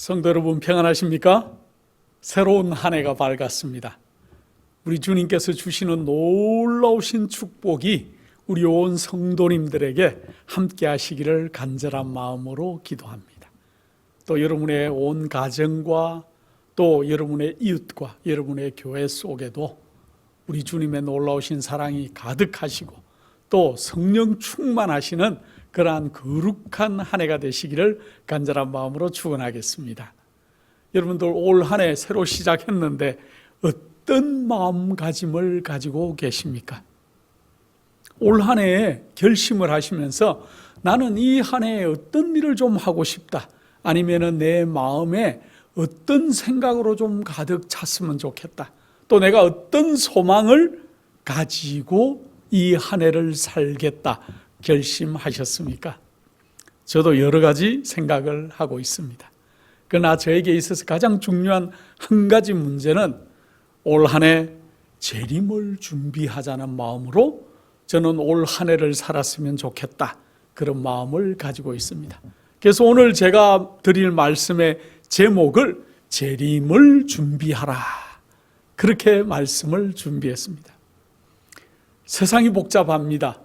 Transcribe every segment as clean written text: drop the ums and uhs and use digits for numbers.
성도 여러분 평안하십니까? 새로운 한 해가 밝았습니다. 우리 주님께서 주시는 놀라우신 축복이 우리 온 성도님들에게 함께 하시기를 간절한 마음으로 기도합니다. 또 여러분의 온 가정과 또 여러분의 이웃과 여러분의 교회 속에도 우리 주님의 놀라우신 사랑이 가득하시고 또 성령 충만하시는 그러한 거룩한 한 해가 되시기를 간절한 마음으로 축원하겠습니다. 여러분들 올 한 해 새로 시작했는데 어떤 마음가짐을 가지고 계십니까? 올 한 해에 결심을 하시면서 나는 이 한 해에 어떤 일을 좀 하고 싶다, 아니면은 내 마음에 어떤 생각으로 좀 가득 찼으면 좋겠다, 또 내가 어떤 소망을 가지고 이 한 해를 살겠다 결심하셨습니까? 저도 여러 가지 생각을 하고 있습니다. 그러나 저에게 있어서 가장 중요한 한 가지 문제는 올 한 해 재림을 준비하자는 마음으로 저는 올 한 해를 살았으면 좋겠다, 그런 마음을 가지고 있습니다. 그래서 오늘 제가 드릴 말씀의 제목을 재림을 준비하라, 그렇게 말씀을 준비했습니다. 세상이 복잡합니다.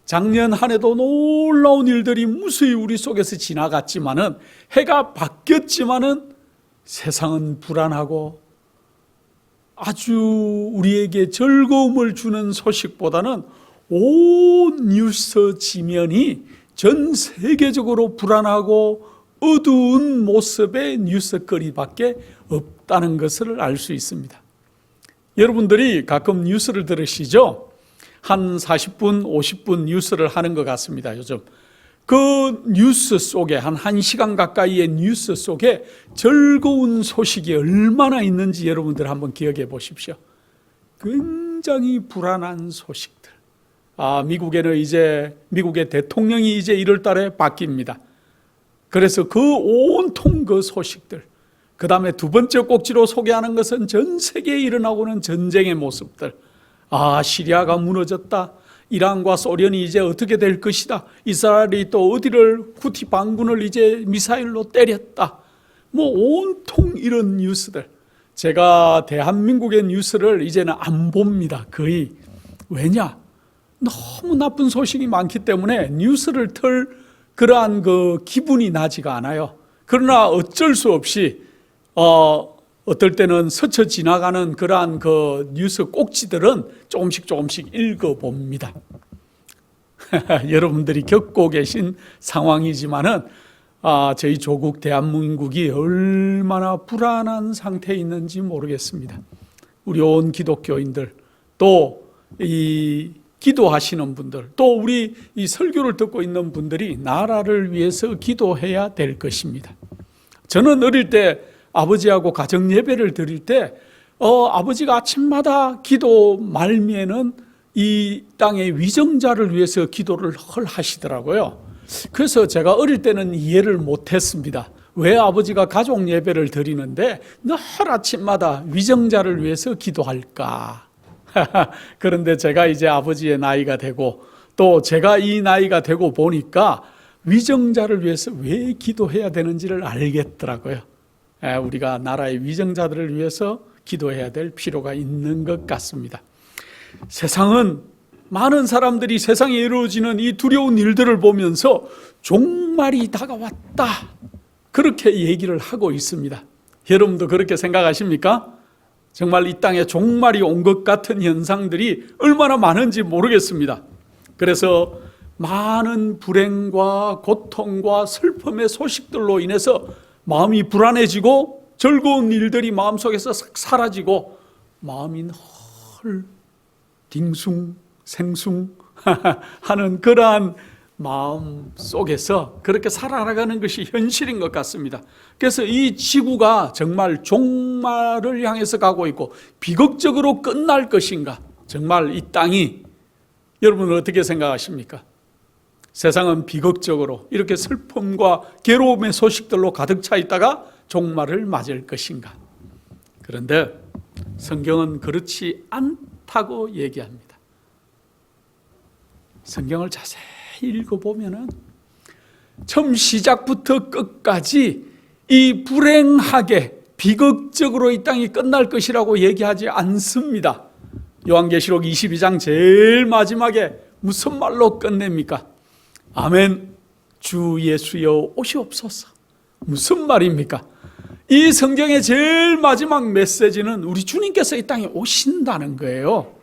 작년 한 해도 놀라운 일들이 무수히 우리 속에서 지나갔지만은, 해가 바뀌었지만은 세상은 불안하고 아주 우리에게 즐거움을 주는 소식보다는 온 뉴스 지면이 전 세계적으로 불안하고 어두운 모습의 뉴스거리밖에 없다는 것을 알 수 있습니다. 여러분들이 가끔 뉴스를 들으시죠? 한 40분, 50분 뉴스를 하는 것 같습니다, 요즘. 그 뉴스 속에, 한 1시간 가까이의 뉴스 속에 즐거운 소식이 얼마나 있는지 여러분들 한번 기억해 보십시오. 굉장히 불안한 소식들. 미국에는 이제, 미국의 대통령이 이제 1월 달에 바뀝니다. 그래서 그 온통 그 소식들. 그 다음에 두 번째 꼭지로 소개하는 것은 전 세계에 일어나고 있는 전쟁의 모습들. 시리아가 무너졌다. 이란과 소련이 이제 어떻게 될 것이다. 이스라엘이 또 어디를 후티 반군을 이제 미사일로 때렸다. 온통 이런 뉴스들. 제가 대한민국의 뉴스를 이제는 안 봅니다, 거의. 왜냐? 너무 나쁜 소식이 많기 때문에 뉴스를 틀 그러한 그 기분이 나지가 않아요. 그러나 어쩔 수 없이 어떨 때는 스쳐 지나가는 그러한 그 뉴스 꼭지들은 조금씩 읽어봅니다. 여러분들이 겪고 계신 상황이지만은 저희 조국 대한민국이 얼마나 불안한 상태에 있는지 모르겠습니다. 우리 온 기독교인들, 또 이 기도하시는 분들, 또 우리 이 설교를 듣고 있는 분들이 나라를 위해서 기도해야 될 것입니다. 저는 어릴 때 아버지하고 가정 예배를 드릴 때 아버지가 아침마다 기도 말미에는 이 땅의 위정자를 위해서 기도를 하시더라고요. 그래서 제가 어릴 때는 이해를 못했습니다. 왜 아버지가 가족 예배를 드리는데 늘 아침마다 위정자를 위해서 기도할까? 그런데 제가 이제 아버지의 나이가 되고 또 제가 이 나이가 되고 보니까 위정자를 위해서 왜 기도해야 되는지를 알겠더라고요. 우리가 나라의 위정자들을 위해서 기도해야 될 필요가 있는 것 같습니다. 세상은, 많은 사람들이 세상에 이루어지는 이 두려운 일들을 보면서 종말이 다가왔다, 그렇게 얘기를 하고 있습니다. 여러분도 그렇게 생각하십니까? 정말 이 땅에 종말이 온 것 같은 현상들이 얼마나 많은지 모르겠습니다. 그래서 많은 불행과 고통과 슬픔의 소식들로 인해서 마음이 불안해지고 즐거운 일들이 마음속에서 싹 사라지고 마음이 헐 딩숭 생숭 하는 그러한 마음 속에서 그렇게 살아가는 것이 현실인 것 같습니다. 그래서 이 지구가 정말 종말을 향해서 가고 있고 비극적으로 끝날 것인가? 정말 이 땅이, 여러분은 어떻게 생각하십니까? 세상은 비극적으로 이렇게 슬픔과 괴로움의 소식들로 가득 차 있다가 종말을 맞을 것인가? 그런데 성경은 그렇지 않다고 얘기합니다. 성경을 자세히 읽어보면은 처음 시작부터 끝까지 이 불행하게 비극적으로 이 땅이 끝날 것이라고 얘기하지 않습니다. 요한계시록 22장 제일 마지막에 무슨 말로 끝냅니까? 아멘, 주 예수여 오시옵소서. 무슨 말입니까? 이 성경의 제일 마지막 메시지는 우리 주님께서 이 땅에 오신다는 거예요.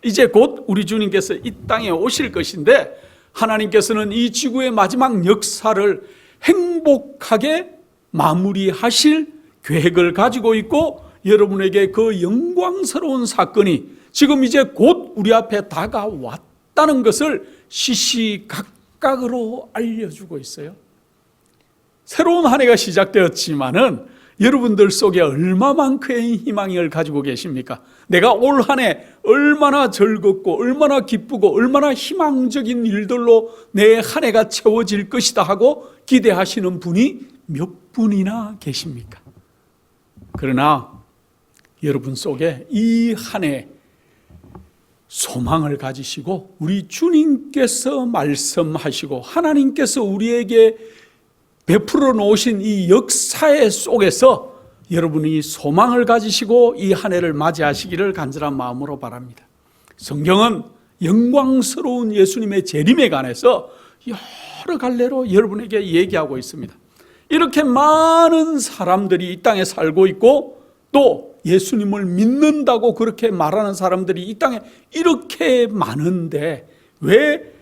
이제 곧 우리 주님께서 이 땅에 오실 것인데, 하나님께서는 이 지구의 마지막 역사를 행복하게 마무리하실 계획을 가지고 있고, 여러분에게 그 영광스러운 사건이 지금 이제 곧 우리 앞에 다가왔다는 것을 시시각각으로 알려주고 있어요. 새로운 한 해가 시작되었지만은 여러분들 속에 얼마만큼의 희망을 가지고 계십니까? 내가 올 한 해 얼마나 즐겁고 얼마나 기쁘고 얼마나 희망적인 일들로 내 한 해가 채워질 것이다 하고 기대하시는 분이 몇 분이나 계십니까? 그러나 여러분 속에 이 한 해 소망을 가지시고 우리 주님께서 말씀하시고 하나님께서 우리에게 베풀어 놓으신 이 역사의 속에서 여러분이 소망을 가지시고 이 한 해를 맞이하시기를 간절한 마음으로 바랍니다. 성경은 영광스러운 예수님의 재림에 관해서 여러 갈래로 여러분에게 얘기하고 있습니다. 이렇게 많은 사람들이 이 땅에 살고 있고 또 예수님을 믿는다고 그렇게 말하는 사람들이 이 땅에 이렇게 많은데 왜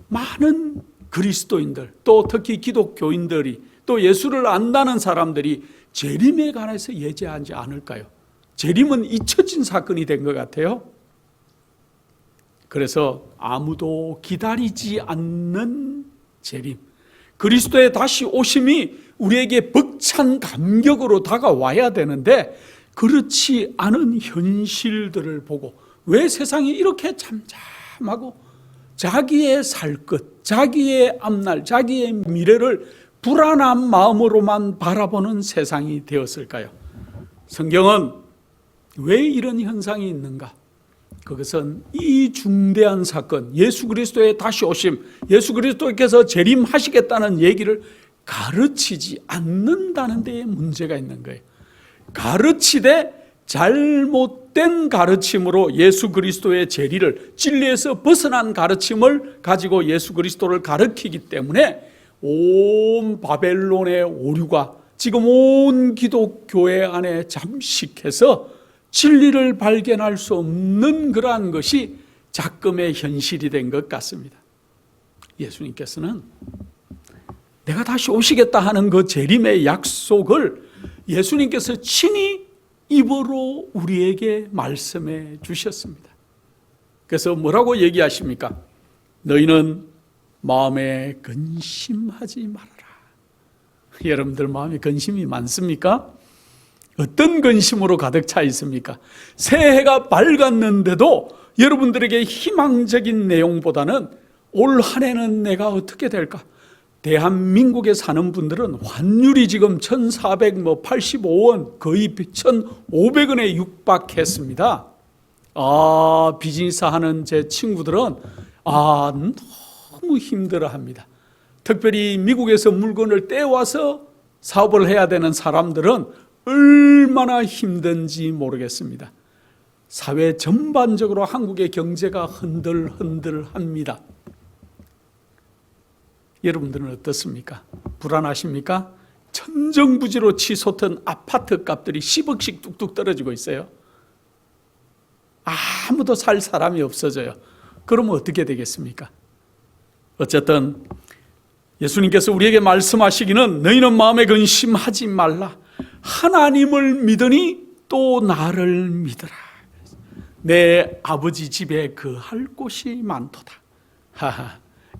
많은 그리스도인들 또 특히 기독교인들이 또 예수를 안다는 사람들이 재림에 관해서 예제하지 않을까요? 재림은 잊혀진 사건이 된 것 같아요. 그래서 아무도 기다리지 않는 재림, 그리스도의 다시 오심이 우리에게 벅찬 감격으로 다가와야 되는데 그렇지 않은 현실들을 보고 왜 세상이 이렇게 잠잠하고 자기의 살 것, 자기의 앞날, 자기의 미래를 불안한 마음으로만 바라보는 세상이 되었을까요? 성경은 왜 이런 현상이 있는가? 그것은 이 중대한 사건, 예수 그리스도의 다시 오심, 예수 그리스도께서 재림하시겠다는 얘기를 가르치지 않는다는 데에 문제가 있는 거예요. 가르치되 잘못된 가르침으로 예수 그리스도의 재리를, 진리에서 벗어난 가르침을 가지고 예수 그리스도를 가르치기 때문에 온 바벨론의 오류가 지금 온 기독교회 안에 잠식해서 진리를 발견할 수 없는 그러한 것이 작금의 현실이 된 것 같습니다. 예수님께서는 내가 다시 오시겠다 하는 그 재림의 약속을 예수님께서 친히 입으로 우리에게 말씀해 주셨습니다. 그래서 뭐라고 얘기하십니까? 너희는 마음에 근심하지 말아라. 여러분들 마음에 근심이 많습니까? 어떤 근심으로 가득 차 있습니까? 새해가 밝았는데도 여러분들에게 희망적인 내용보다는 올 한 해는 내가 어떻게 될까? 대한민국에 사는 분들은 환율이 지금 1,485원, 거의 1,500원에 육박했습니다. 비즈니스 하는 제 친구들은 너무 힘들어합니다. 특별히 미국에서 물건을 떼와서 사업을 해야 되는 사람들은 얼마나 힘든지 모르겠습니다. 사회 전반적으로 한국의 경제가 흔들흔들합니다. 여러분들은 어떻습니까? 불안하십니까? 천정부지로 치솟던 아파트 값들이 10억씩 뚝뚝 떨어지고 있어요. 아무도 살 사람이 없어져요. 그러면 어떻게 되겠습니까? 어쨌든 예수님께서 우리에게 말씀하시기는 너희는 마음에 근심하지 말라. 하나님을 믿으니 또 나를 믿으라. 내 아버지 집에 거할 곳이 많도다.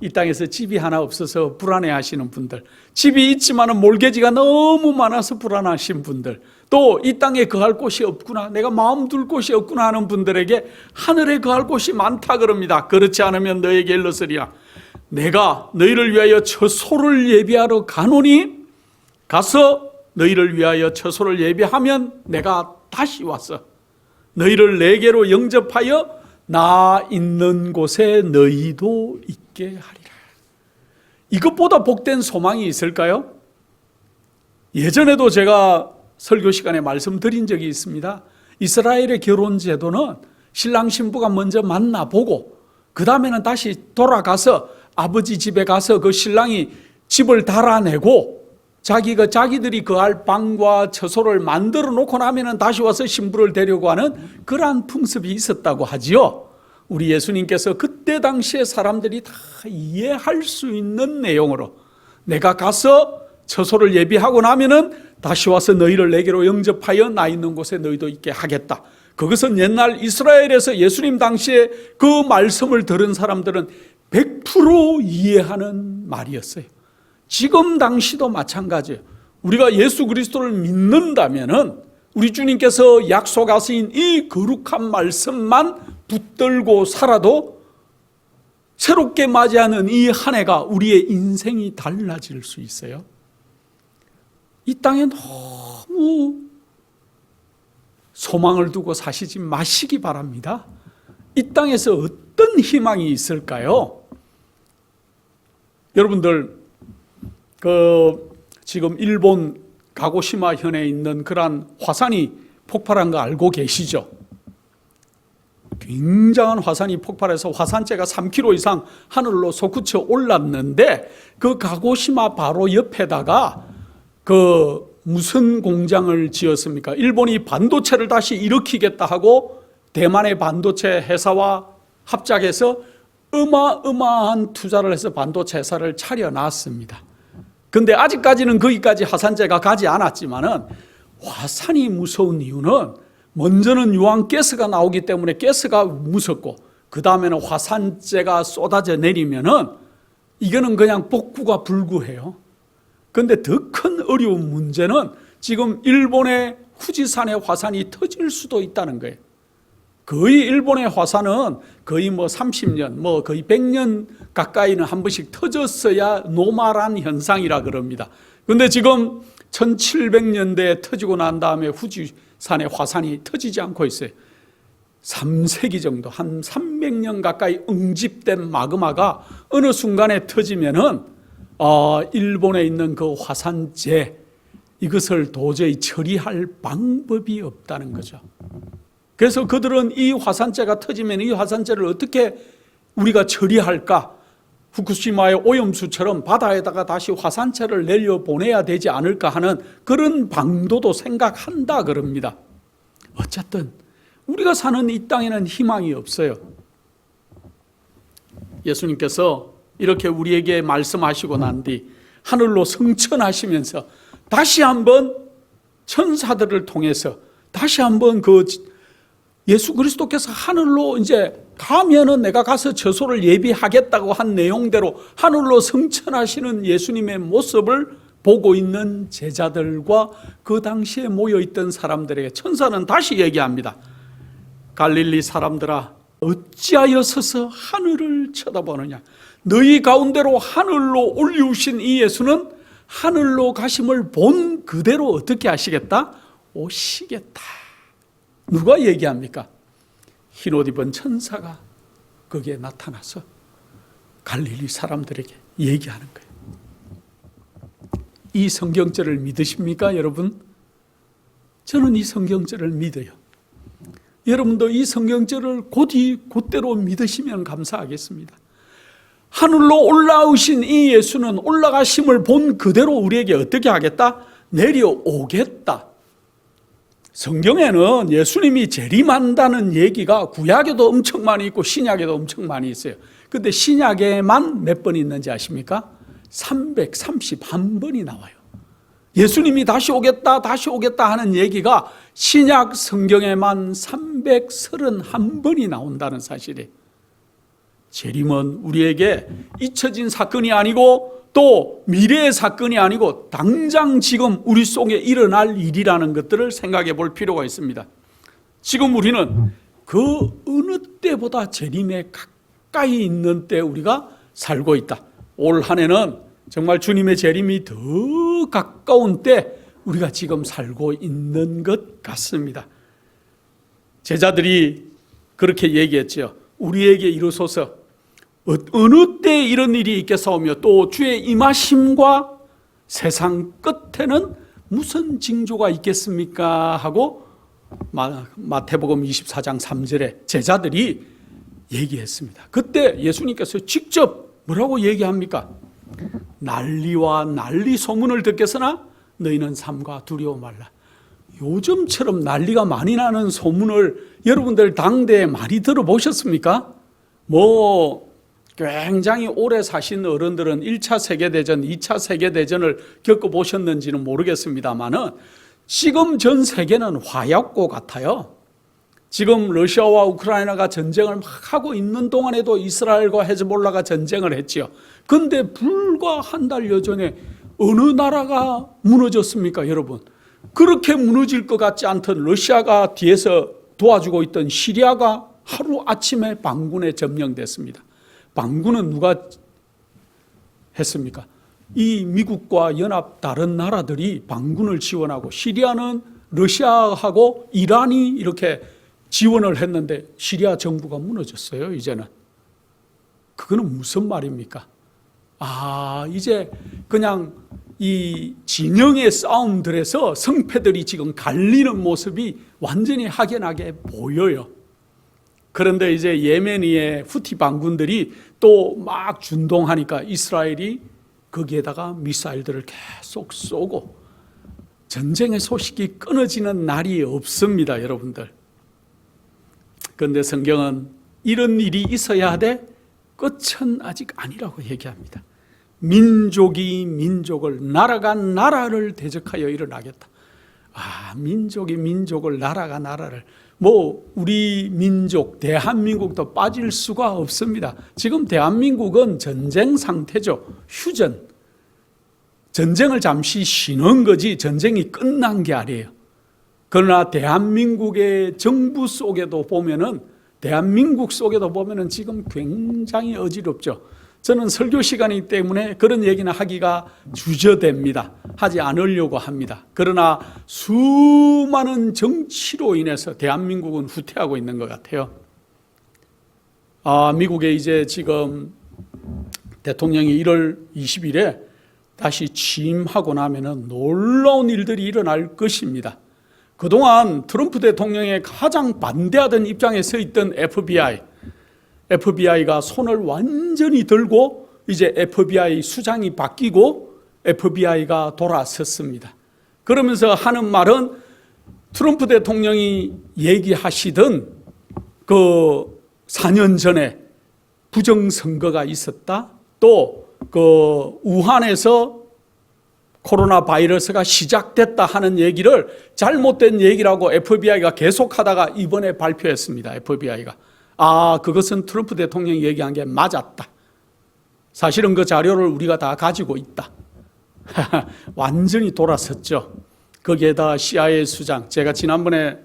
이 땅에서 집이 하나 없어서 불안해하시는 분들, 집이 있지만 몰개지가 너무 많아서 불안하신 분들, 또 이 땅에 거할 곳이 없구나, 내가 마음 둘 곳이 없구나 하는 분들에게 하늘에 거할 곳이 많다 그럽니다. 그렇지 않으면 너에게 일러서리라. 내가 너희를 위하여 처소를 예비하러 가노니 가서 너희를 위하여 처소를 예비하면 내가 다시 와서 너희를 내게로 영접하여 나 있는 곳에 너희도 있게 하리라. 이것보다 복된 소망이 있을까요? 예전에도 제가 설교 시간에 말씀드린 적이 있습니다. 이스라엘의 결혼 제도는 신랑 신부가 먼저 만나보고 그 다음에는 다시 돌아가서 아버지 집에 가서 그 신랑이 집을 달아내고 자기들이 거할 방과 처소를 만들어 놓고 나면은 다시 와서 신부를 데려고 하는 그러한 풍습이 있었다고 하지요. 우리 예수님께서 그때 당시에 사람들이 다 이해할 수 있는 내용으로 내가 가서 처소를 예비하고 나면은 다시 와서 너희를 내게로 영접하여 나 있는 곳에 너희도 있게 하겠다. 그것은 옛날 이스라엘에서 예수님 당시에 그 말씀을 들은 사람들은 100% 이해하는 말이었어요. 지금 당시도 마찬가지예요. 우리가 예수 그리스도를 믿는다면은 우리 주님께서 약속하신 이 거룩한 말씀만 붙들고 살아도 새롭게 맞이하는 이 한 해가 우리의 인생이 달라질 수 있어요. 이 땅에 너무 소망을 두고 사시지 마시기 바랍니다. 이 땅에서 어떤 희망이 있을까요? 여러분들 지금 일본 가고시마 현에 있는 그러한 화산이 폭발한 거 알고 계시죠? 굉장한 화산이 폭발해서 화산재가 3km 이상 하늘로 솟구쳐 올랐는데 그 가고시마 바로 옆에다가 무슨 공장을 지었습니까? 일본이 반도체를 다시 일으키겠다 하고 대만의 반도체 회사와 합작해서 어마어마한 투자를 해서 반도체 회사를 차려놨습니다. 근데 아직까지는 거기까지 화산재가 가지 않았지만은 화산이 무서운 이유는 먼저는 유황가스가 나오기 때문에 가스가 무섭고 그 다음에는 화산재가 쏟아져 내리면은 이거는 그냥 복구가 불구해요. 그런데 더 큰 어려운 문제는 지금 일본의 후지산의 화산이 터질 수도 있다는 거예요. 거의 일본의 화산은 거의 30년, 거의 100년 가까이는 한 번씩 터졌어야 노말한 현상이라 그럽니다. 그런데 지금 1700년대에 터지고 난 다음에 후지산의 화산이 터지지 않고 있어요. 3세기 정도, 한 300년 가까이 응집된 마그마가 어느 순간에 터지면은 일본에 있는 그 화산재, 이것을 도저히 처리할 방법이 없다는 거죠. 그래서 그들은 이 화산재가 터지면 이 화산재를 어떻게 우리가 처리할까? 후쿠시마의 오염수처럼 바다에다가 다시 화산재를 내려보내야 되지 않을까 하는 그런 방도도 생각한다 그럽니다. 어쨌든 우리가 사는 이 땅에는 희망이 없어요. 예수님께서 이렇게 우리에게 말씀하시고 난 뒤 하늘로 승천하시면서 다시 한번 천사들을 통해서 다시 한번 예수 그리스도께서 하늘로 이제 가면은 내가 가서 저소를 예비하겠다고 한 내용대로 하늘로 승천하시는 예수님의 모습을 보고 있는 제자들과 그 당시에 모여있던 사람들에게 천사는 다시 얘기합니다. 갈릴리 사람들아, 어찌하여 서서 하늘을 쳐다보느냐? 너희 가운데로 하늘로 올리우신 이 예수는 하늘로 가심을 본 그대로 어떻게 하시겠다? 오시겠다. 누가 얘기합니까? 흰옷 입은 천사가 거기에 나타나서 갈릴리 사람들에게 얘기하는 거예요. 이 성경절을 믿으십니까, 여러분? 저는 이 성경절을 믿어요. 여러분도 이 성경절을 곧대로 믿으시면 감사하겠습니다. 하늘로 올라오신 이 예수는 올라가심을 본 그대로 우리에게 어떻게 하겠다? 내려오겠다. 성경에는 예수님이 재림한다는 얘기가 구약에도 엄청 많이 있고 신약에도 엄청 많이 있어요. 그런데 신약에만 몇 번 있는지 아십니까? 331번이 나와요. 예수님이 다시 오겠다 하는 얘기가 신약 성경에만 331번이 나온다는 사실이에요. 재림은 우리에게 잊혀진 사건이 아니고 또 미래의 사건이 아니고 당장 지금 우리 속에 일어날 일이라는 것들을 생각해 볼 필요가 있습니다. 지금 우리는 그 어느 때보다 재림에 가까이 있는 때 우리가 살고 있다. 올 한 해는 정말 주님의 재림이 더 가까운 때 우리가 지금 살고 있는 것 같습니다. 제자들이 그렇게 얘기했죠. 우리에게 이루소서 어느 때 이런 일이 있겠사오며 또 주의 임하심과 세상 끝에는 무슨 징조가 있겠습니까? 하고 마태복음 24장 3절에 제자들이 얘기했습니다. 그때 예수님께서 직접 뭐라고 얘기합니까? 난리와 난리 소문을 듣겠으나 너희는 삼가 두려워 말라. 요즘처럼 난리가 많이 나는 소문을 여러분들 당대에 많이 들어보셨습니까? 굉장히 오래 사신 어른들은 1차 세계대전, 2차 세계대전을 겪어보셨는지는 모르겠습니다만은 지금 전 세계는 화약고 같아요. 지금 러시아와 우크라이나가 전쟁을 막 하고 있는 동안에도 이스라엘과 헤즈볼라가 전쟁을 했지요. 그런데 불과 한 달여 전에 어느 나라가 무너졌습니까, 여러분? 그렇게 무너질 것 같지 않던 러시아가 뒤에서 도와주고 있던 시리아가 하루아침에 반군에 점령됐습니다. 반군은 누가 했습니까? 이 미국과 연합 다른 나라들이 반군을 지원하고 시리아는 러시아하고 이란이 이렇게 지원을 했는데 시리아 정부가 무너졌어요, 이제는. 그거는 무슨 말입니까? 이제 그냥 이 진영의 싸움들에서 성패들이 지금 갈리는 모습이 완전히 확연하게 보여요. 그런데 이제 예멘의 후티 반군들이 또 막 준동하니까 이스라엘이 거기에다가 미사일들을 계속 쏘고 전쟁의 소식이 끊어지는 날이 없습니다, 여러분들. 그런데 성경은 이런 일이 있어야 돼? 끝은 아직 아니라고 얘기합니다. 민족이 민족을, 나라가 나라를 대적하여 일어나겠다. 민족이 민족을, 나라가 나라를. 우리 민족, 대한민국도 빠질 수가 없습니다. 지금 대한민국은 전쟁 상태죠. 휴전. 전쟁을 잠시 쉬는 거지 전쟁이 끝난 게 아니에요. 그러나 대한민국의 정부 속에도 보면은, 대한민국 속에도 보면은 지금 굉장히 어지럽죠. 저는 설교 시간이기 때문에 그런 얘기는 하기가 주저됩니다. 하지 않으려고 합니다. 그러나 수많은 정치로 인해서 대한민국은 후퇴하고 있는 것 같아요. 미국에 이제 지금 대통령이 1월 20일에 다시 취임하고 나면은 놀라운 일들이 일어날 것입니다. 그동안 트럼프 대통령의 가장 반대하던 입장에 서 있던 FBI가 손을 완전히 들고 이제 FBI 수장이 바뀌고 FBI가 돌아섰습니다. 그러면서 하는 말은 트럼프 대통령이 얘기하시던 그 4년 전에 부정선거가 있었다. 또 그 우한에서 코로나 바이러스가 시작됐다 하는 얘기를 잘못된 얘기라고 FBI가 계속하다가 이번에 발표했습니다. FBI가. 그것은 트럼프 대통령이 얘기한 게 맞았다. 사실은 그 자료를 우리가 다 가지고 있다. 완전히 돌아섰죠. 거기에다 CIA 수장, 제가 지난번에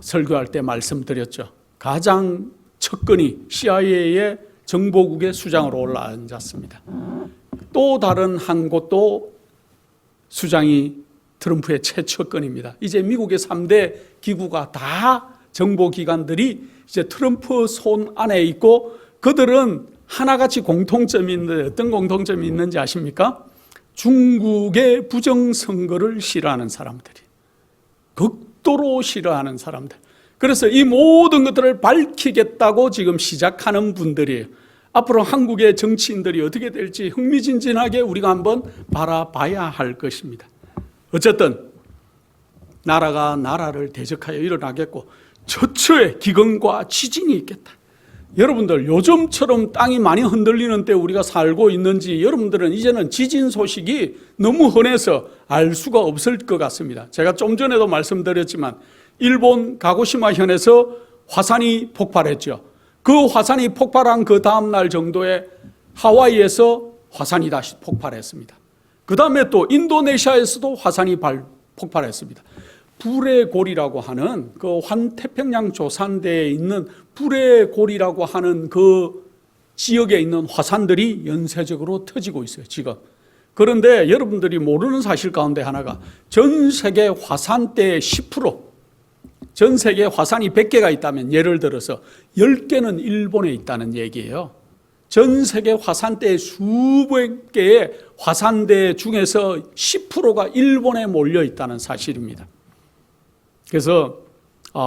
설교할 때 말씀드렸죠. 가장 척근이 CIA의 정보국의 수장으로 올라앉았습니다. 또 다른 한 곳도 수장이 트럼프의 최측근입니다. 이제 미국의 3대 기구가 다 정보기관들이 이제 트럼프 손 안에 있고, 그들은 하나같이 공통점이 있는데 어떤 공통점이 있는지 아십니까? 중국의 부정선거를 싫어하는 사람들이, 극도로 싫어하는 사람들. 그래서 이 모든 것들을 밝히겠다고 지금 시작하는 분들이에요. 앞으로 한국의 정치인들이 어떻게 될지 흥미진진하게 우리가 한번 바라봐야 할 것입니다. 어쨌든 나라가 나라를 대적하여 일어나겠고 저초에 기근과 지진이 있겠다. 여러분들, 요즘처럼 땅이 많이 흔들리는 때 우리가 살고 있는지 여러분들은 이제는 지진 소식이 너무 흔해서 알 수가 없을 것 같습니다. 제가 좀 전에도 말씀드렸지만 일본 가고시마 현에서 화산이 폭발했죠. 그 화산이 폭발한 그 다음날 정도에 하와이에서 화산이 다시 폭발했습니다. 그 다음에 또 인도네시아에서도 화산이 폭발했습니다. 불의 골이라고 하는 그 환태평양 조산대에 있는 불의 골이라고 하는 그 지역에 있는 화산들이 연쇄적으로 터지고 있어요, 지금. 그런데 여러분들이 모르는 사실 가운데 하나가 전 세계 화산대의 10%, 전 세계에 화산이 100개가 있다면 예를 들어서 10개는 일본에 있다는 얘기예요. 전 세계 화산대 수백 개의 화산대 중에서 10%가 일본에 몰려 있다는 사실입니다. 그래서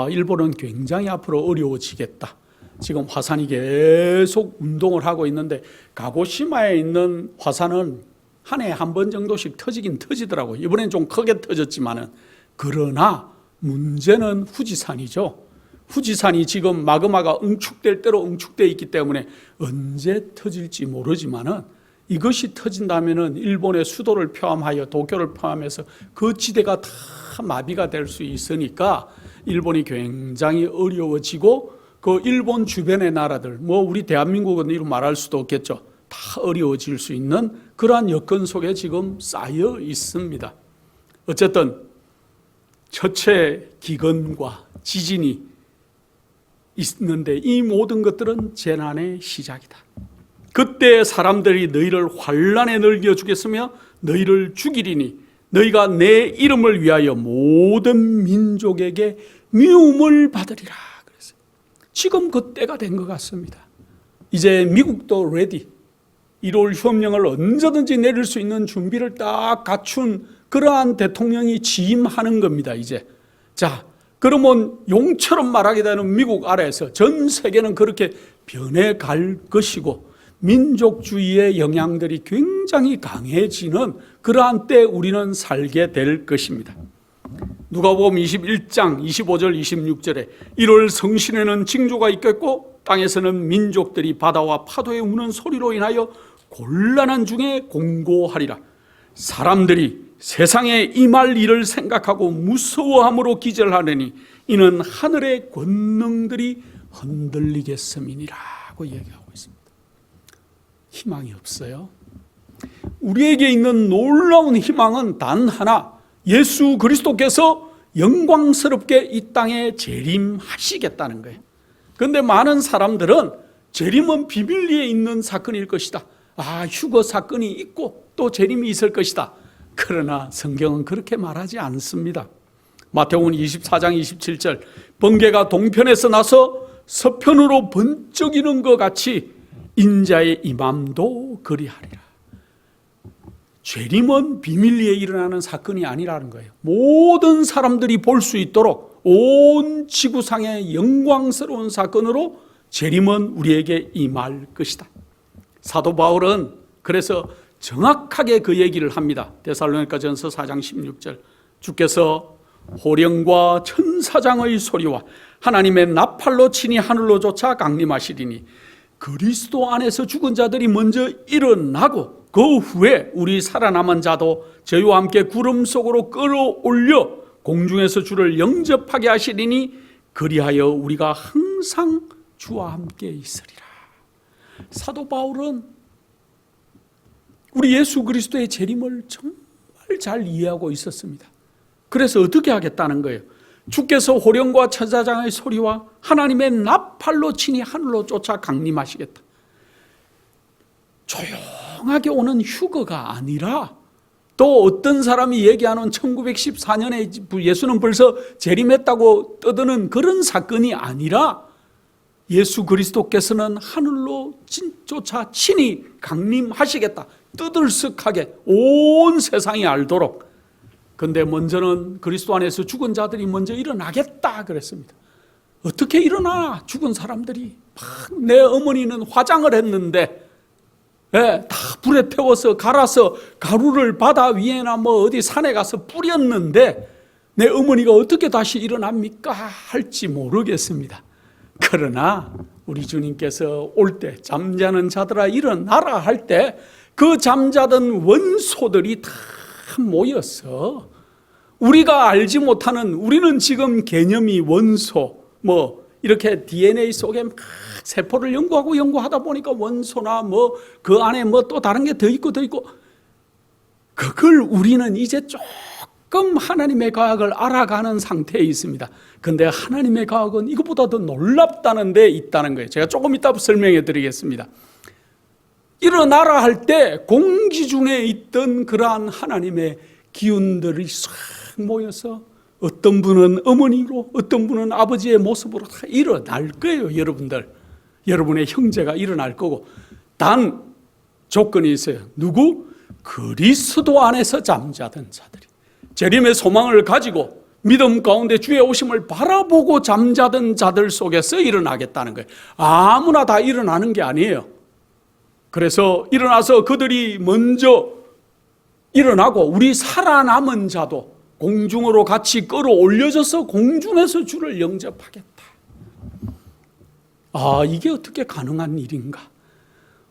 일본은 굉장히 앞으로 어려워지겠다. 지금 화산이 계속 운동을 하고 있는데 가고시마에 있는 화산은 한 해에 한 번 정도씩 터지긴 터지더라고요. 이번엔 좀 크게 터졌지만은. 그러나 문제는 후지산이죠. 후지산이 지금 마그마가 응축될 대로 응축되어 있기 때문에 언제 터질지 모르지만은 이것이 터진다면은 일본의 수도를 포함하여 도쿄를 포함해서 그 지대가 다 마비가 될 수 있으니까 일본이 굉장히 어려워지고 그 일본 주변의 나라들, 우리 대한민국은 이루 말할 수도 없겠죠. 다 어려워질 수 있는 그러한 여건 속에 지금 쌓여 있습니다. 어쨌든 저체 기근과 지진이 있는데 이 모든 것들은 재난의 시작이다. 그때 사람들이 너희를 환란에 넘겨 주겠으며 너희를 죽이리니 너희가 내 이름을 위하여 모든 민족에게 미움을 받으리라. 그랬어요. 지금 그 때가 된 것 같습니다. 이제 미국도 레디, 1월 휴업령을 언제든지 내릴 수 있는 준비를 딱 갖춘 그러한 대통령이 취임하는 겁니다. 이제 자, 그러면 용처럼 말하게 되는 미국 아래에서 전 세계는 그렇게 변해갈 것이고 민족주의의 영향들이 굉장히 강해지는 그러한 때 우리는 살게 될 것입니다. 누가복음 21장 25절 26절에 1월 성신에는 징조가 있겠고 땅에서는 민족들이 바다와 파도에 우는 소리로 인하여 곤란한 중에 공고하리라. 사람들이 세상에 임할 일을 생각하고 무서워함으로 기절하느니 이는 하늘의 권능들이 흔들리겠음이니라고 얘기하고 있습니다. 희망이 없어요. 우리에게 있는 놀라운 희망은 단 하나, 예수 그리스도께서 영광스럽게 이 땅에 재림하시겠다는 거예요. 그런데 많은 사람들은 재림은 비밀리에 있는 사건일 것이다. 휴거 사건이 있고 또 재림이 있을 것이다. 그러나 성경은 그렇게 말하지 않습니다. 마태복음 24장 27절 번개가 동편에서 나서 서편으로 번쩍이는 것 같이 인자의 임함도 그리하리라. 재림은 비밀리에 일어나는 사건이 아니라는 거예요. 모든 사람들이 볼 수 있도록 온 지구상의 영광스러운 사건으로 재림은 우리에게 임할 것이다. 사도 바울은 그래서 정확하게 그 얘기를 합니다. 데살로니가전서 4장 16절 주께서 호령과 천사장의 소리와 하나님의 나팔로 친히 하늘로 쫓아 강림하시리니 그리스도 안에서 죽은 자들이 먼저 일어나고 그 후에 우리 살아남은 자도 저희와 함께 구름 속으로 끌어올려 공중에서 주를 영접하게 하시리니 그리하여 우리가 항상 주와 함께 있으리라. 사도 바울은 우리 예수 그리스도의 재림을 정말 잘 이해하고 있었습니다. 그래서 어떻게 하겠다는 거예요? 주께서 호령과 천사장의 소리와 하나님의 나팔로 친히 하늘로 쫓아 강림하시겠다. 조용하게 오는 휴거가 아니라 또 어떤 사람이 얘기하는 1914년에 예수는 벌써 재림했다고 떠드는 그런 사건이 아니라 예수 그리스도께서는 하늘로 쫓아 친히 강림하시겠다. 뜨들썩하게 온 세상이 알도록. 그런데 먼저는 그리스도 안에서 죽은 자들이 먼저 일어나겠다 그랬습니다. 어떻게 일어나? 죽은 사람들이 막 내 어머니는 화장을 했는데 다 불에 태워서 갈아서 가루를 바다 위에나 어디 산에 가서 뿌렸는데 내 어머니가 어떻게 다시 일어납니까? 할지 모르겠습니다. 그러나 우리 주님께서 올 때 잠자는 자들아 일어나라 할 때 그 잠자던 원소들이 다 모여서 우리가 알지 못하는, 우리는 지금 개념이 원소 이렇게 DNA 속에 막 세포를 연구하다 보니까 원소나 그 안에 또 다른 게 더 있고 그걸 우리는 이제 조금 하나님의 과학을 알아가는 상태에 있습니다. 그런데 하나님의 과학은 이것보다 더 놀랍다는 데 있다는 거예요. 제가 조금 이따 설명해 드리겠습니다. 일어나라 할 때 공기 중에 있던 그러한 하나님의 기운들이 싹 모여서 어떤 분은 어머니로 어떤 분은 아버지의 모습으로 다 일어날 거예요. 여러분들, 여러분의 형제가 일어날 거고 단 조건이 있어요. 누구? 그리스도 안에서 잠자던 자들이. 재림의 소망을 가지고 믿음 가운데 주의 오심을 바라보고 잠자던 자들 속에서 일어나겠다는 거예요. 아무나 다 일어나는 게 아니에요. 그래서 일어나서 그들이 먼저 일어나고 우리 살아남은 자도 공중으로 같이 끌어올려져서 공중에서 주를 영접하겠다. 이게 어떻게 가능한 일인가?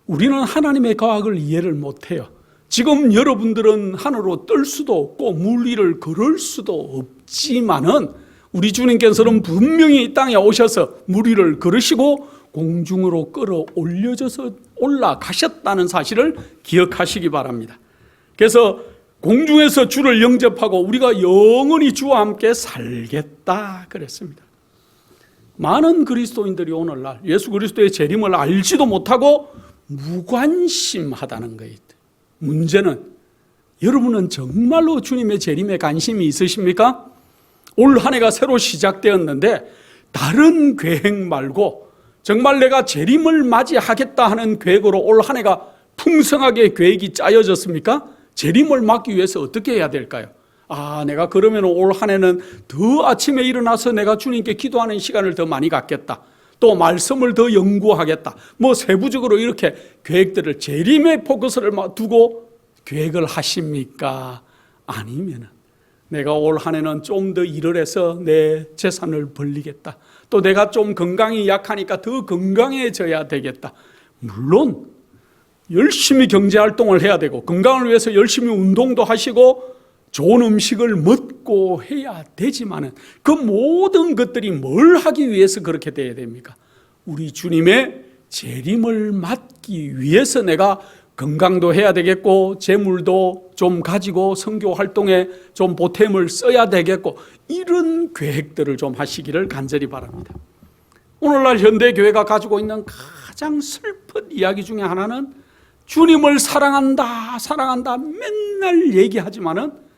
우리는 하나님의 과학을 이해를 못해요. 지금 여러분들은 하늘로 뜰 수도 없고 물 위를 걸을 수도 없지만은 우리 주님께서는 분명히 이 땅에 오셔서 물 위를 걸으시고 공중으로 끌어올려져서 올라가셨다는 사실을 기억하시기 바랍니다. 그래서 공중에서 주를 영접하고 우리가 영원히 주와 함께 살겠다 그랬습니다. 많은 그리스도인들이 오늘날 예수 그리스도의 재림을 알지도 못하고 무관심하다는 거예요. 문제는 여러분은 정말로 주님의 재림에 관심이 있으십니까? 올 한 해가 새로 시작되었는데 다른 계획 말고 정말 내가 재림을 맞이하겠다 하는 계획으로 올 한 해가 풍성하게 계획이 짜여졌습니까? 재림을 막기 위해서 어떻게 해야 될까요? 내가 그러면 올 한 해는 더 아침에 일어나서 내가 주님께 기도하는 시간을 더 많이 갖겠다. 또 말씀을 더 연구하겠다. 세부적으로 이렇게 계획들을 재림의 포커스를 두고 계획을 하십니까? 아니면 내가 올 한 해는 좀 더 일을 해서 내 재산을 벌리겠다. 또 내가 좀 건강이 약하니까 더 건강해져야 되겠다. 물론 열심히 경제활동을 해야 되고 건강을 위해서 열심히 운동도 하시고 좋은 음식을 먹고 해야 되지만은 그 모든 것들이 뭘 하기 위해서 그렇게 돼야 됩니까? 우리 주님의 재림을 맞기 위해서 내가 건강도 해야 되겠고 재물도 좀 가지고 선교 활동에 좀 보탬을 써야 되겠고 이런 계획들을 좀 하시기를 간절히 바랍니다. 오늘날 현대교회가 가지고 있는 가장 슬픈 이야기 중에 하나는 주님을 사랑한다 맨날 얘기하지만은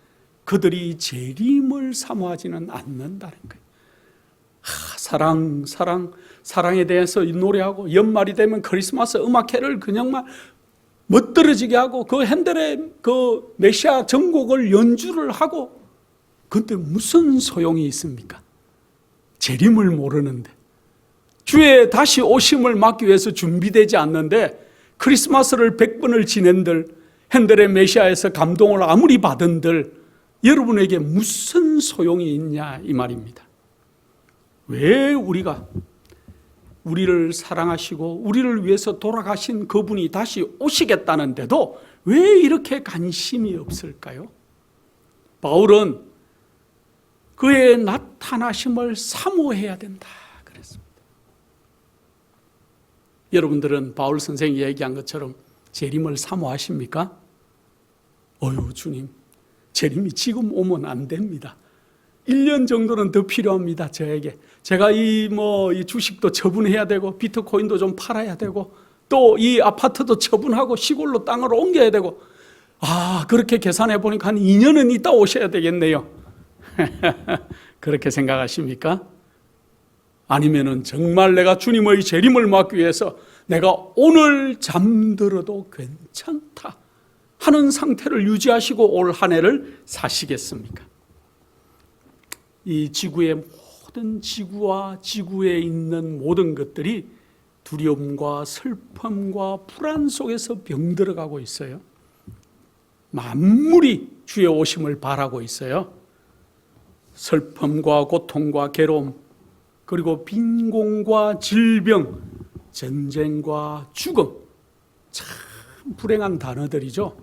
그들이 재림을 사모하지는 않는다는 거예요. 사랑에 대해서 노래하고 연말이 되면 크리스마스 음악회를 그냥 멋들어지게 하고 그 핸델의 그 메시아 전곡을 연주를 하고 그런데 무슨 소용이 있습니까? 재림을 모르는데 주의 다시 오심을 막기 위해서 준비되지 않는데 크리스마스를 100번을 지낸들 핸델의 메시아에서 감동을 아무리 받은들 여러분에게 무슨 소용이 있냐 이 말입니다. 왜 우리가 우리를 사랑하시고 우리를 위해서 돌아가신 그분이 다시 오시겠다는데도 왜 이렇게 관심이 없을까요? 바울은 그의 나타나심을 사모해야 된다 그랬습니다. 여러분들은 바울 선생이 얘기한 것처럼 재림을 사모하십니까? 주님, 재림이 지금 오면 안 됩니다. 1년 정도는 더 필요합니다. 저에게. 제가 이 주식도 처분해야 되고 비트코인도 좀 팔아야 되고 또 이 아파트도 처분하고 시골로 땅을 옮겨야 되고 그렇게 계산해 보니까 한 2년은 있다 오셔야 되겠네요. 그렇게 생각하십니까? 아니면은 정말 내가 주님의 재림을 막기 위해서 내가 오늘 잠들어도 괜찮다 하는 상태를 유지하시고 올 한 해를 사시겠습니까? 이 지구의 모든 지구와 지구에 있는 모든 것들이 두려움과 슬픔과 불안 속에서 병들어가고 있어요. 만물이 주의 오심을 바라고 있어요. 슬픔과 고통과 괴로움, 그리고 빈곤과 질병, 전쟁과 죽음, 참 불행한 단어들이죠.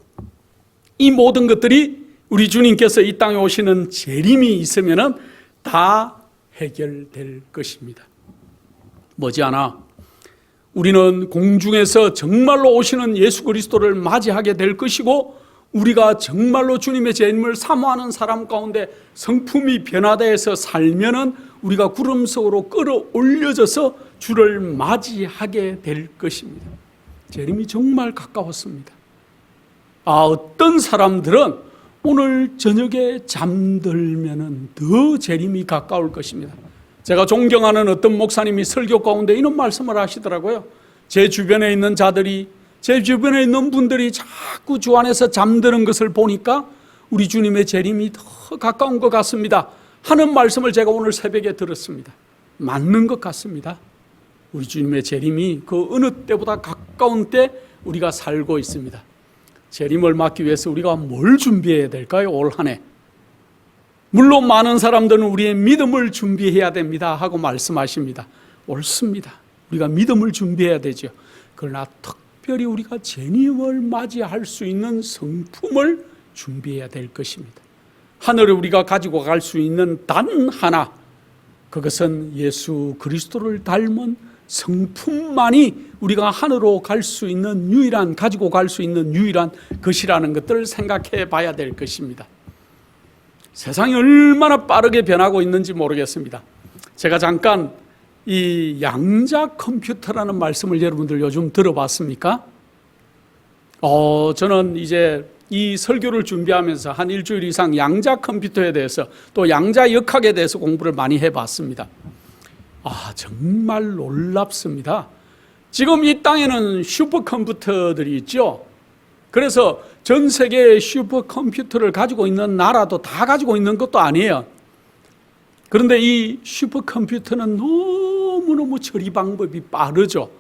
이 모든 것들이 우리 주님께서 이 땅에 오시는 재림이 있으면 다 해결될 것입니다. 머지않아 우리는 공중에서 정말로 오시는 예수 그리스도를 맞이하게 될 것이고 우리가 정말로 주님의 재림을 사모하는 사람 가운데 성품이 변화되어서 살면은 우리가 구름 속으로 끌어올려져서 주를 맞이하게 될 것입니다. 재림이 정말 가까웠습니다. 어떤 사람들은 오늘 저녁에 잠들면은 더 재림이 가까울 것입니다. 제가 존경하는 어떤 목사님이 설교 가운데 이런 말씀을 하시더라고요. 제 주변에 있는 자들이 제 주변에 있는 분들이 자꾸 주 안에서 잠드는 것을 보니까 우리 주님의 재림이 더 가까운 것 같습니다 하는 말씀을 제가 오늘 새벽에 들었습니다. 맞는 것 같습니다. 우리 주님의 재림이 그 어느 때보다 가까운 때 우리가 살고 있습니다. 재림을 맞기 위해서 우리가 뭘 준비해야 될까요? 올 한 해. 물론 많은 사람들은 우리의 믿음을 준비해야 됩니다 하고 말씀하십니다. 옳습니다. 우리가 믿음을 준비해야 되죠. 그러나 특별히 우리가 재림을 맞이할 수 있는 성품을 준비해야 될 것입니다. 하늘에 우리가 가지고 갈 수 있는 단 하나, 그것은 예수 그리스도를 닮은 성품만이 우리가 하늘로 갈 수 있는 유일한, 가지고 갈 수 있는 유일한 것이라는 것들을 생각해 봐야 될 것입니다. 세상이 얼마나 빠르게 변하고 있는지 모르겠습니다. 제가 잠깐 이 양자 컴퓨터라는 말씀을 여러분들 요즘 들어봤습니까? 저는 이제 이 설교를 준비하면서 한 일주일 이상 양자 컴퓨터에 대해서 또 양자 역학에 대해서 공부를 많이 해봤습니다. 정말 놀랍습니다. 지금 이 땅에는 슈퍼컴퓨터들이 있죠. 그래서 전 세계의 슈퍼컴퓨터를 가지고 있는 나라도 다 가지고 있는 것도 아니에요. 그런데 이 슈퍼컴퓨터는 너무너무 처리 방법이 빠르죠.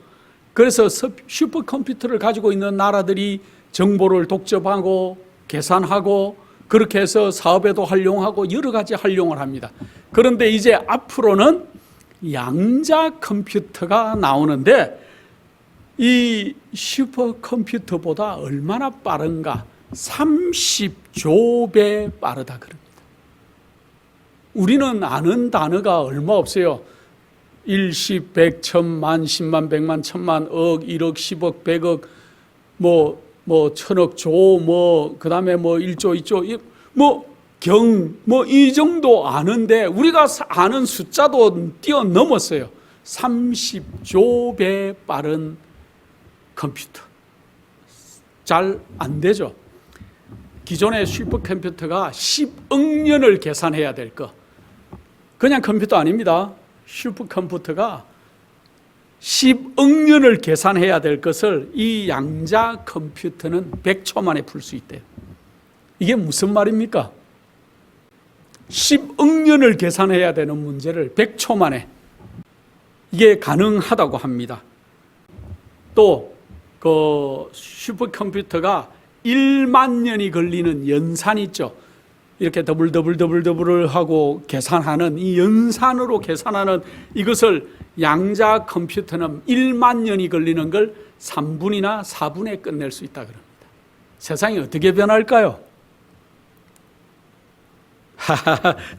그래서 슈퍼컴퓨터를 가지고 있는 나라들이 정보를 독점하고 계산하고 그렇게 해서 사업에도 활용하고 여러 가지 활용을 합니다. 그런데 이제 앞으로는 양자 컴퓨터가 나오는데 이 슈퍼컴퓨터보다 얼마나 빠른가? 30조 배 빠르다 그럽니다. 우리는 아는 단어가 얼마 없어요. 1, 10, 100, 1000만, 10만, 100만, 1000만, 억, 1억, 10억, 100억, 뭐 천억, 조, 그 다음에 1조, 2조, 이 정도 아는데 우리가 아는 숫자도 뛰어넘었어요. 30조 배 빠른 컴퓨터. 잘 안 되죠. 기존의 슈퍼컴퓨터가 10억 년을 계산해야 될 거. 그냥 컴퓨터 아닙니다. 슈퍼컴퓨터가 10억 년을 계산해야 될 것을 이 양자 컴퓨터는 100초 만에 풀 수 있대요. 이게 무슨 말입니까? 10억 년을 계산해야 되는 문제를 100초 만에, 이게 가능하다고 합니다. 또 그 슈퍼컴퓨터가 1만 년이 걸리는 연산 있죠. 이렇게 더블을 하고 계산하는 이 연산으로 계산하는 이것을 양자 컴퓨터는 1만 년이 걸리는 걸 3분이나 4분에 끝낼 수 있다 그럽니다. 세상이 어떻게 변할까요?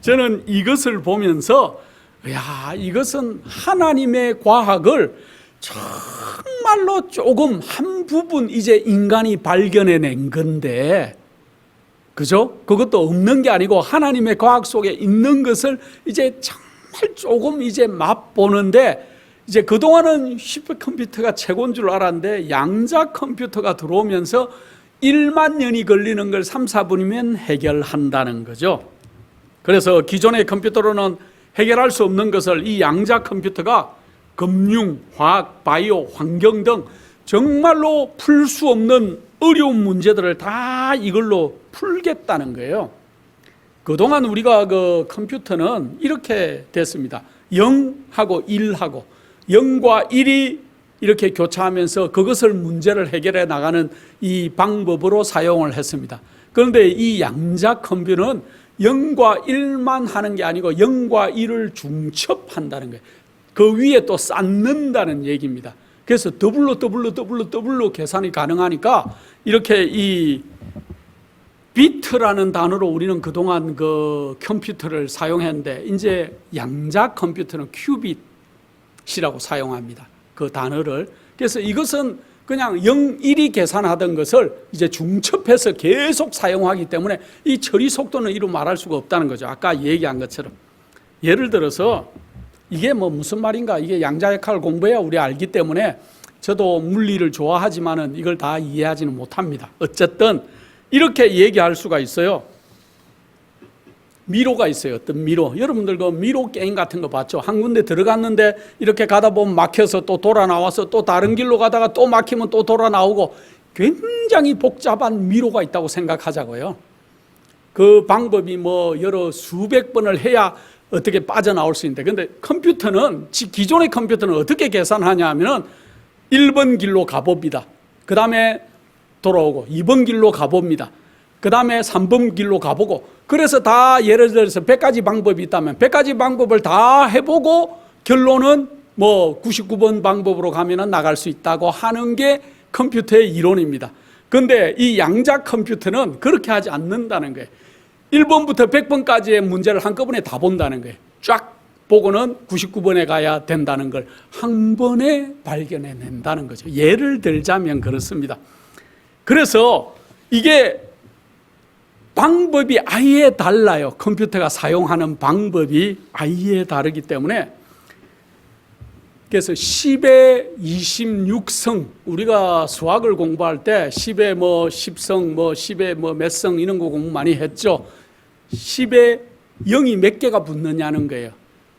저는 이것을 보면서 이것은 하나님의 과학을 정말로 조금 한 부분 이제 인간이 발견해낸 건데, 그죠? 그것도 없는 게 아니고 하나님의 과학 속에 있는 것을 이제 정말 조금 이제 맛보는데, 이제 그동안은 슈퍼컴퓨터가 최고인 줄 알았는데 양자 컴퓨터가 들어오면서 1만 년이 걸리는 걸 3, 4분이면 해결한다는 거죠. 그래서 기존의 컴퓨터로는 해결할 수 없는 것을 이 양자 컴퓨터가 금융, 화학, 바이오, 환경 등 정말로 풀 수 없는 어려운 문제들을 다 이걸로 풀겠다는 거예요. 그동안 우리가 그 컴퓨터는 이렇게 됐습니다. 0하고 1하고 0과 1이 이렇게 교차하면서 그것을 문제를 해결해 나가는 이 방법으로 사용을 했습니다. 그런데 이 양자 컴퓨터는 0과 1만 하는 게 아니고 0과 1을 중첩한다는 거예요. 그 위에 또 쌓는다는 얘기입니다. 그래서 더블로 계산이 가능하니까 이렇게 이 비트라는 단어로 우리는 그동안 그 컴퓨터를 사용했는데 이제 양자 컴퓨터는 큐빗이라고 사용합니다. 그 단어를. 그래서 이것은 그냥 0, 1이 계산하던 것을 이제 중첩해서 계속 사용하기 때문에 이 처리 속도는 이루 말할 수가 없다는 거죠. 아까 얘기한 것처럼. 예를 들어서 이게 무슨 말인가, 이게 양자역학을 공부해야 우리 알기 때문에 저도 물리를 좋아하지만은 이걸 다 이해하지는 못합니다. 어쨌든 이렇게 얘기할 수가 있어요. 미로가 있어요. 어떤 미로. 여러분들 그 미로 게임 같은 거 봤죠? 한 군데 들어갔는데 이렇게 가다 보면 막혀서 또 돌아 나와서 또 다른 길로 가다가 또 막히면 또 돌아 나오고 굉장히 복잡한 미로가 있다고 생각하자고요. 그 방법이 뭐 여러 수백 번을 해야 어떻게 빠져나올 수 있는데, 근데 컴퓨터는, 기존의 컴퓨터는 어떻게 계산하냐 하면은 1번 길로 가봅니다. 그 다음에 돌아오고 2번 길로 가봅니다. 그 다음에 3번 길로 가보고, 그래서 다 예를 들어서 100가지 방법이 있다면 100가지 방법을 다 해보고 결론은 뭐 99번 방법으로 가면은 나갈 수 있다고 하는 게 컴퓨터의 이론입니다. 그런데 이 양자 컴퓨터는 그렇게 하지 않는다는 거예요. 1번부터 100번까지의 문제를 한꺼번에 다 본다는 거예요. 쫙 보고는 99번에 가야 된다는 걸 한 번에 발견해낸다는 거죠. 예를 들자면 그렇습니다. 그래서 이게 방법이 아예 달라요. 컴퓨터가 사용하는 방법이 아예 다르기 때문에, 그래서 10의 26성, 우리가 수학을 공부할 때 10의 뭐 10성, 뭐 10의 뭐 몇 성 이런 거 공부 많이 했죠. 10에 0이 몇 개가 붙느냐는 거예요.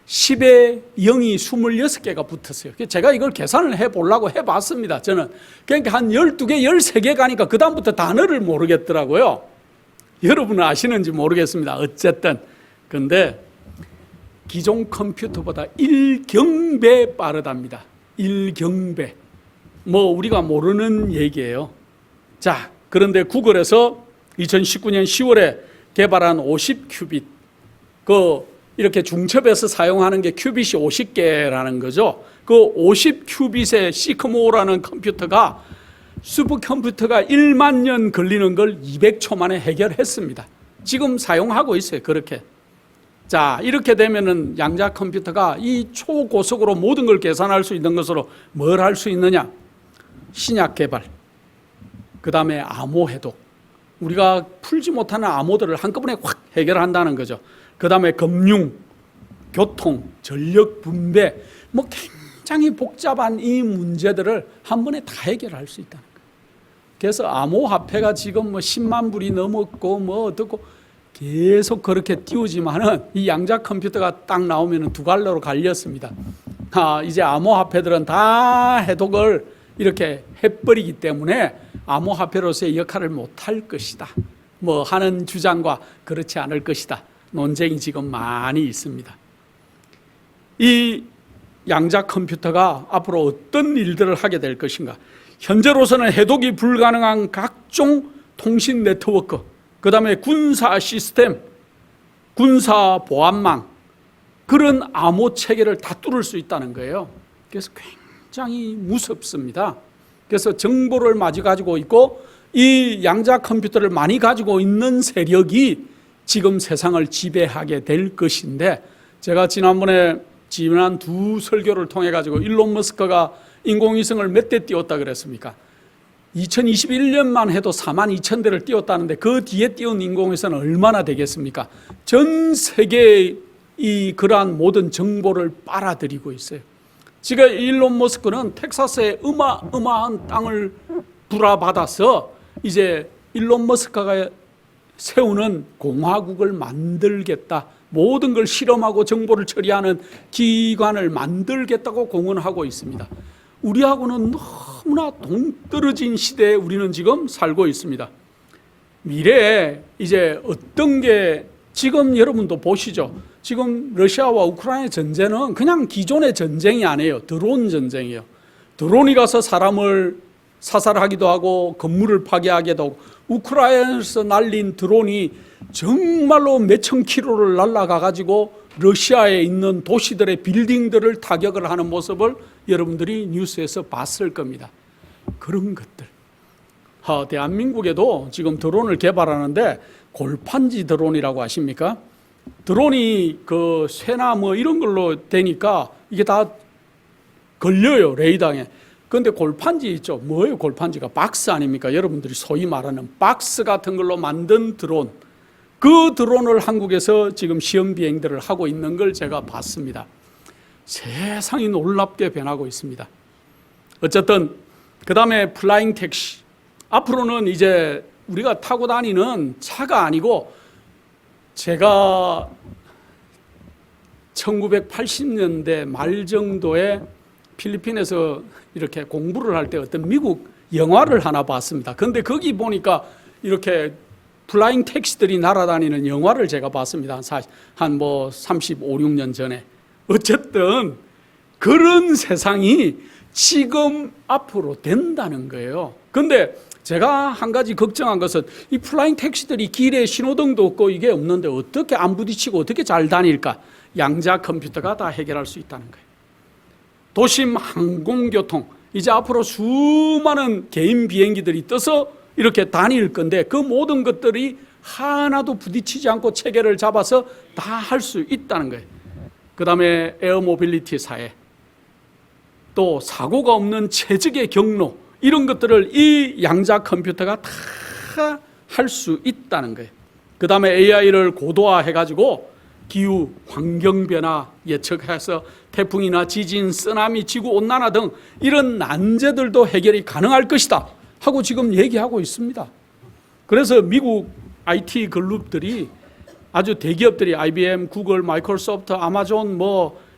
10에 0이 26개가 붙었어요. 제가 이걸 계산을 해보려고 해봤습니다. 저는. 그러니까 한 12개, 13개 가니까 그 다음부터 단어를 모르겠더라고요. 여러분은 아시는지 모르겠습니다. 어쨌든. 근데 기존 컴퓨터보다 1경배 빠르답니다. 1경배. 뭐 우리가 모르는 얘기예요. 자, 그런데 구글에서 2019년 10월에 개발한 50큐빗, 이렇게 중첩에서 사용하는 게 큐빗이 50개라는 거죠. 그 50큐빗의 시크모라는 컴퓨터가 슈퍼컴퓨터가 1만 년 걸리는 걸 200초 만에 해결했습니다. 지금 사용하고 있어요. 그렇게. 자, 이렇게 되면은 양자 컴퓨터가 이 초고속으로 모든 걸 계산할 수 있는 것으로 뭘 할 수 있느냐? 신약 개발, 그 다음에 암호 해독, 우리가 풀지 못하는 암호들을 한꺼번에 확 해결한다는 거죠. 그 다음에 금융, 교통, 전력 분배, 뭐 굉장히 복잡한 이 문제들을 한 번에 다 해결할 수 있다는 거예요. 그래서 암호화폐가 지금 뭐 10만 불이 넘었고 뭐 어떻고 계속 그렇게 띄우지만은 이 양자 컴퓨터가 딱 나오면은 두 갈래로 갈렸습니다. 이제 암호화폐들은 다 해독을 이렇게 해버리기 때문에 암호화폐로서의 역할을 못할 것이다, 뭐 하는 주장과 그렇지 않을 것이다 논쟁이 지금 많이 있습니다. 이 양자 컴퓨터가 앞으로 어떤 일들을 하게 될 것인가? 현재로서는 해독이 불가능한 각종 통신 네트워크, 그 다음에 군사 시스템, 군사 보안망, 그런 암호 체계를 다 뚫을 수 있다는 거예요. 그래서 굉장히 무섭습니다. 그래서 정보를 많이 가지고 있고 이 양자 컴퓨터를 많이 가지고 있는 세력이 지금 세상을 지배하게 될 것인데, 제가 지난 두 설교를 통해 가지고 일론 머스크가 인공위성을 몇 대 띄웠다 그랬습니까? 2021년만 해도 42,000대를 띄웠다는데 그 뒤에 띄운 인공위성은 얼마나 되겠습니까? 전 세계의 그러한 모든 정보를 빨아들이고 있어요. 지금 일론 머스크는 텍사스에 어마어마한 땅을 불화받아서 이제 일론 머스크가 세우는 공화국을 만들겠다, 모든 걸 실험하고 정보를 처리하는 기관을 만들겠다고 공언하고 있습니다. 우리하고는 너무나 동떨어진 시대에 우리는 지금 살고 있습니다. 미래에 이제 어떤 게, 지금 여러분도 보시죠. 지금 러시아와 우크라이나 전쟁은 그냥 기존의 전쟁이 아니에요. 드론 전쟁이에요. 드론이 가서 사람을 사살하기도 하고 건물을 파괴하기도 하고, 우크라이나에서 날린 드론이 정말로 몇천 킬로를 날아가 가지고 러시아에 있는 도시들의 빌딩들을 타격을 하는 모습을 여러분들이 뉴스에서 봤을 겁니다. 그런 것들. 대한민국에도 지금 드론을 개발하는데 골판지 드론이라고 아십니까? 드론이 그 쇠나 뭐 이런 걸로 되니까 이게 다 걸려요, 레이더에. 그런데 골판지 있죠. 뭐예요, 골판지가? 박스 아닙니까? 여러분들이 소위 말하는 박스 같은 걸로 만든 드론. 그 드론을 한국에서 지금 시험 비행들을 하고 있는 걸 제가 봤습니다. 세상이 놀랍게 변하고 있습니다. 어쨌든 그 다음에 플라잉 택시. 앞으로는 이제 우리가 타고 다니는 차가 아니고 제가 1980년대 말 정도에 필리핀에서 이렇게 공부를 할 때 어떤 미국 영화를 하나 봤습니다. 그런데 거기 보니까 이렇게 플라잉 택시들이 날아다니는 영화를 제가 봤습니다. 한 35, 6년 전에. 어쨌든 그런 세상이 지금 앞으로 된다는 거예요. 그런데 제가 한 가지 걱정한 것은 이 플라잉 택시들이 길에 신호등도 없고 이게 없는데 어떻게 안 부딪히고 어떻게 잘 다닐까? 양자 컴퓨터가 다 해결할 수 있다는 거예요. 도심 항공교통, 이제 앞으로 수많은 개인 비행기들이 떠서 이렇게 다닐 건데 그 모든 것들이 하나도 부딪히지 않고 체계를 잡아서 다 할 수 있다는 거예요. 그 다음에 에어 모빌리티 사회, 또 사고가 없는 최적의 경로, 이런 것들을 이 양자 컴퓨터가 다 할 수 있다는 거예요. 그 다음에 AI를 고도화해가지고 기후, 환경변화 예측해서 태풍이나 지진, 쓰나미, 지구온난화 등 이런 난제들도 해결이 가능할 것이다 하고 지금 얘기하고 있습니다. 그래서 미국 IT 그룹들이 아주 대기업들이 IBM, 구글, 마이크로소프트, 아마존,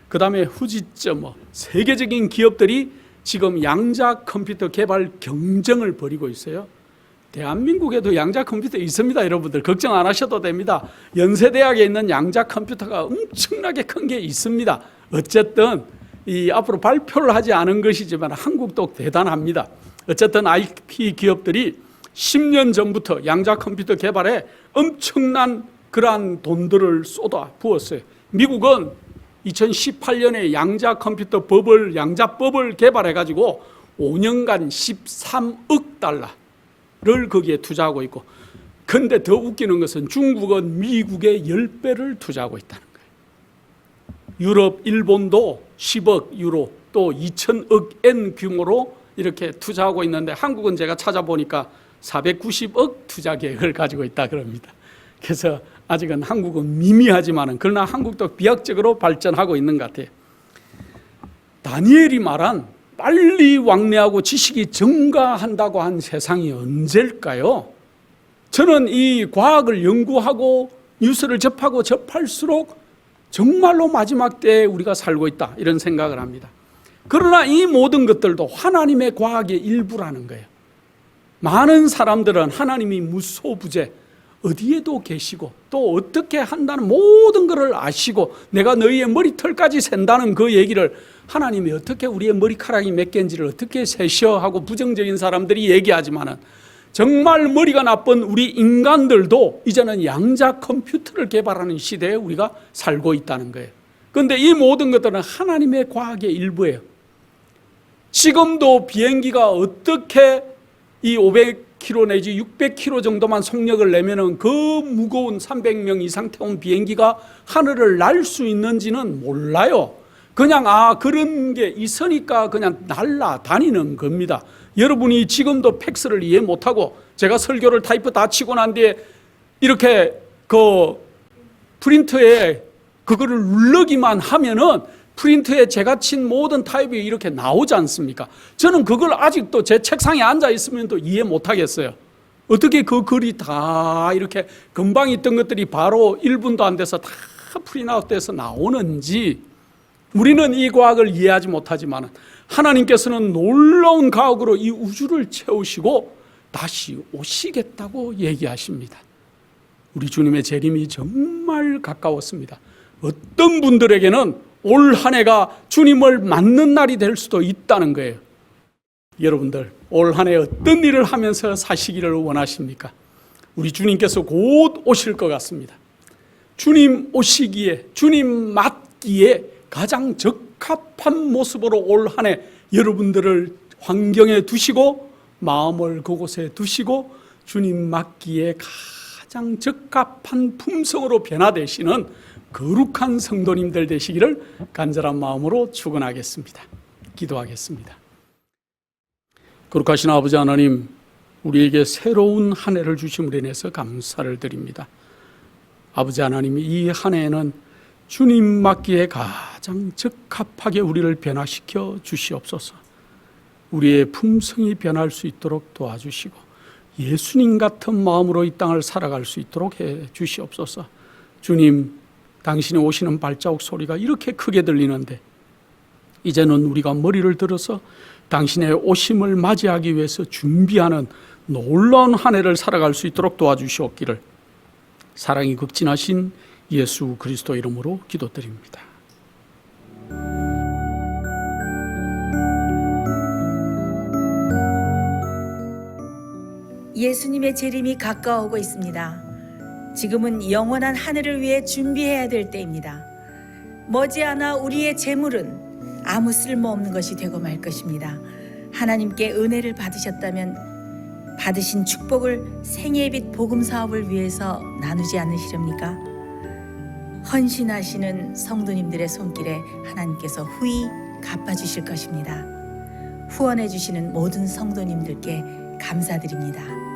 그 다음에 후지점, 세계적인 기업들이 지금 양자 컴퓨터 개발 경쟁을 벌이고 있어요. 대한민국에도 양자 컴퓨터 있습니다. 여러분들 걱정 안 하셔도 됩니다. 연세대학에 있는 양자 컴퓨터가 엄청나게 큰 게 있습니다. 어쨌든 이 앞으로 발표를 하지 않은 것이지만 한국도 대단합니다. 어쨌든 IP 기업들이 10년 전부터 양자 컴퓨터 개발에 엄청난 그러한 돈들을 쏟아 부었어요. 미국은 2018년에 양자 컴퓨터 법을, 양자법을 개발해가지고 5년간 13억 달러를 거기에 투자하고 있고, 근데 더 웃기는 것은 중국은 미국의 10배를 투자하고 있다는 거예요. 유럽, 일본도 10억 유로, 또 2천억 엔 규모로 이렇게 투자하고 있는데 한국은 제가 찾아보니까 490억 투자 계획을 가지고 있다 그럽니다. 그래서 아직은 한국은 미미하지만은 그러나 한국도 비약적으로 발전하고 있는 것 같아요. 다니엘이 말한 빨리 왕래하고 지식이 증가한다고 한 세상이 언제일까요? 저는 이 과학을 연구하고 뉴스를 접하고 접할수록 정말로 마지막 때에 우리가 살고 있다 이런 생각을 합니다. 그러나 이 모든 것들도 하나님의 과학의 일부라는 거예요. 많은 사람들은 하나님이 무소부재 어디에도 계시고 또 어떻게 한다는 모든 것을 아시고 내가 너희의 머리털까지 센다는 그 얘기를 하나님이 어떻게 우리의 머리카락이 몇 개인지를 어떻게 세셔 하고 부정적인 사람들이 얘기하지만은 정말 머리가 나쁜 우리 인간들도 이제는 양자 컴퓨터를 개발하는 시대에 우리가 살고 있다는 거예요. 그런데 이 모든 것들은 하나님의 과학의 일부예요. 지금도 비행기가 어떻게 이 500km 내지 600km 정도만 속력을 내면은 그 무거운 300명 이상 태운 비행기가 하늘을 날 수 있는지는 몰라요. 그냥 그런 게 있으니까 그냥 날아다니는 겁니다. 여러분이 지금도 팩스를 이해 못하고 제가 설교를 타이프 다 치고 난 뒤에 이렇게 그 프린터에 그거를 누르기만 하면은 프린터에 제가 친 모든 타입이 이렇게 나오지 않습니까? 저는 그걸 아직도 제 책상에 앉아 있으면 또 이해 못하겠어요. 어떻게 그 글이 다 이렇게 금방 있던 것들이 바로 1분도 안 돼서 다 프린트아웃돼서 나오는지 우리는 이 과학을 이해하지 못하지만 하나님께서는 놀라운 과학으로 이 우주를 채우시고 다시 오시겠다고 얘기하십니다. 우리 주님의 재림이 정말 가까웠습니다. 어떤 분들에게는 올 한 해가 주님을 맞는 날이 될 수도 있다는 거예요. 여러분들 올 한 해 어떤 일을 하면서 사시기를 원하십니까? 우리 주님께서 곧 오실 것 같습니다. 주님 오시기에, 주님 맞기에 가장 적합한 모습으로 올 한 해 여러분들을 환경에 두시고 마음을 그곳에 두시고 주님 맞기에 가장 적합한 품성으로 변화되시는 거룩한 성도님들 되시기를 간절한 마음으로 축원하겠습니다. 기도하겠습니다. 거룩하신 아버지 하나님, 우리에게 새로운 한 해를 주심으로 인해서 감사를 드립니다. 아버지 하나님, 이 한 해에는 주님 맞기에 가장 적합하게 우리를 변화시켜 주시옵소서. 우리의 품성이 변할 수 있도록 도와주시고 예수님 같은 마음으로 이 땅을 살아갈 수 있도록 해 주시옵소서. 주님, 당신이 오시는 발자국 소리가 이렇게 크게 들리는데 이제는 우리가 머리를 들어서 당신의 오심을 맞이하기 위해서 준비하는 놀라운 한 해를 살아갈 수 있도록 도와주시옵기를 사랑이 극진하신 예수 그리스도 이름으로 기도드립니다. 예수님의 재림이 가까워오고 있습니다. 지금은 영원한 하늘을 위해 준비해야 될 때입니다. 머지않아 우리의 재물은 아무 쓸모없는 것이 되고 말 것입니다. 하나님께 은혜를 받으셨다면 받으신 축복을 생애의 빛 복음 사업을 위해서 나누지 않으시렵니까? 헌신하시는 성도님들의 손길에 하나님께서 후히 갚아주실 것입니다. 후원해 주시는 모든 성도님들께 감사드립니다.